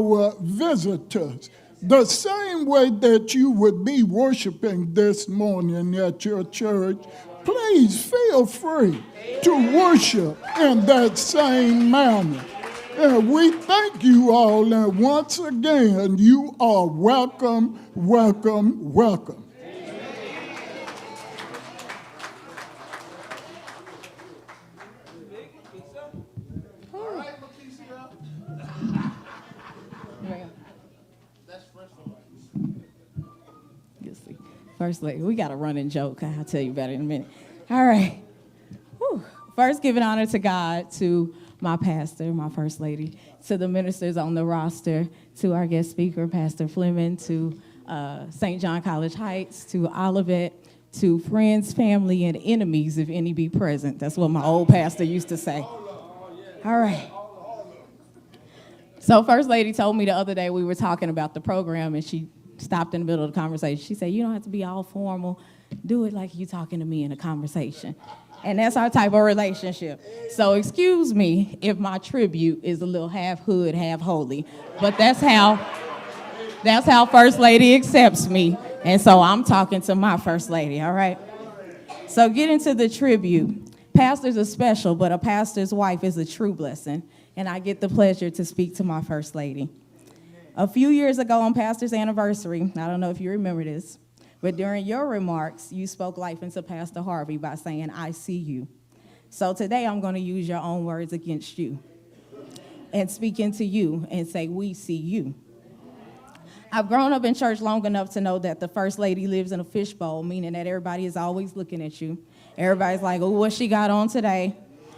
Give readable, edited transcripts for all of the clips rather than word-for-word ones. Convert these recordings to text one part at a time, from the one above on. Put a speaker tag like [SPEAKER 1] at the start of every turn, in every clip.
[SPEAKER 1] our visitors. The same way that you would be worshiping this morning at your church, please feel free to worship in that same manner. And we thank you all, and once again, you are welcome, welcome, welcome.
[SPEAKER 2] First lady, we got a running joke. I'll tell you about it in a minute. All right. Whew. First, giving honor to God, to my pastor, my first lady, to the ministers on the roster, to our guest speaker, Pastor Fleming, to St. John College Heights, to Olivet, to friends, family, and enemies, if any be present. That's what my old pastor used to say. All right. So First Lady told me the other day we were talking about the program, and she stopped in the middle of the conversation. She said, you don't have to be all formal. Do it like you talking to me in a conversation. And that's our type of relationship. So excuse me if my tribute is a little half hood, half holy. But that's how First Lady accepts me. And so I'm talking to my First Lady, all right? So get into the tribute. Pastors are special, but a pastor's wife is a true blessing. And I get the pleasure to speak to my First Lady. A few years ago on Pastor's Anniversary, I don't know if you remember this, but during your remarks, you spoke life into Pastor Harvey by saying, I see you. So today I'm going to use your own words against you and speak into you and say, we see you. I've grown up in church long enough to know that the First Lady lives in a fishbowl, meaning that everybody is always looking at you. Everybody's like, oh, what she got on today?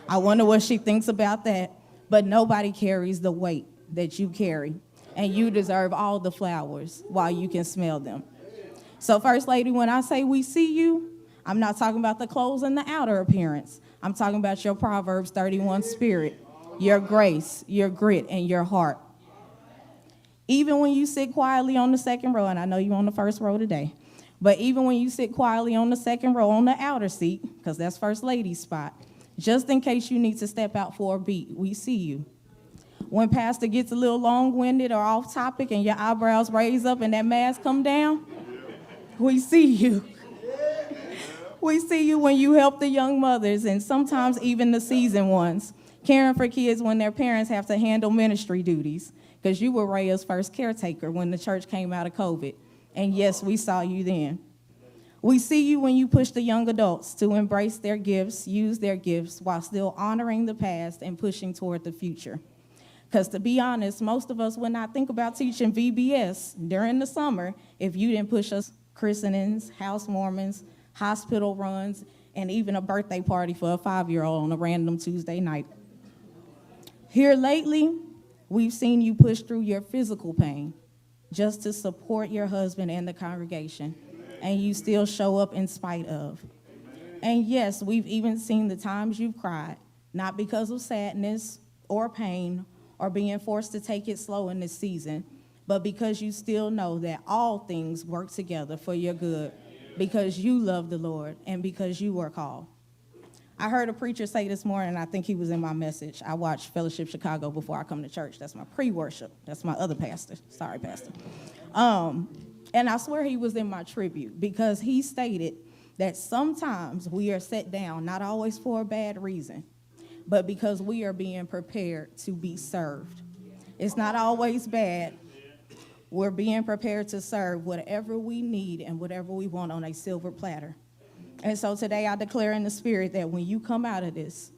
[SPEAKER 2] I wonder what she thinks about that. But nobody carries the weight that you carry. And you deserve all the flowers while you can smell them. So First Lady, when I say we see you, I'm not talking about the clothes and the outer appearance. I'm talking about your Proverbs 31 spirit, your grace, your grit, and your heart. Even when you sit quietly on the second row, and I know you're on the first row today, but even when you sit quietly on the second row on the outer seat, because that's First Lady's spot, just in case you need to step out for a beat, we see you. When pastor gets a little long-winded or off topic and your eyebrows raise up and that mask come down, we see you. We see you when you help the young mothers and sometimes even the seasoned ones, caring for kids when their parents have to handle ministry duties, because you were Rhea's first caretaker when the church came out of COVID. And yes, we saw you then. We see you when you push the young adults to embrace their gifts, use their gifts, while still honoring the past and pushing toward the future. Because to be honest, most of us would not think about teaching VBS during the summer if you didn't push us christenings, housewarmings, hospital runs, and even a birthday party for a 5-year-old on a random Tuesday night. Here lately, we've seen you push through your physical pain just to support your husband and the congregation, and you still show up in spite of. And yes, we've even seen the times you've cried, not because of sadness or pain, or being forced to take it slow in this season, but because you still know that all things work together for your good, because you love the Lord and because you were called. I heard a preacher say this morning, I think he was in my message. I watch Fellowship Chicago before I come to church. That's my pre-worship. That's my other pastor. Sorry, pastor. And I swear he was in my tribute, because he stated that sometimes we are set down, not always for a bad reason, but because we are being prepared to be served. It's not always bad. We're being prepared to serve whatever we need and whatever we want on a silver platter. And so today I declare in the spirit that when you come out of this,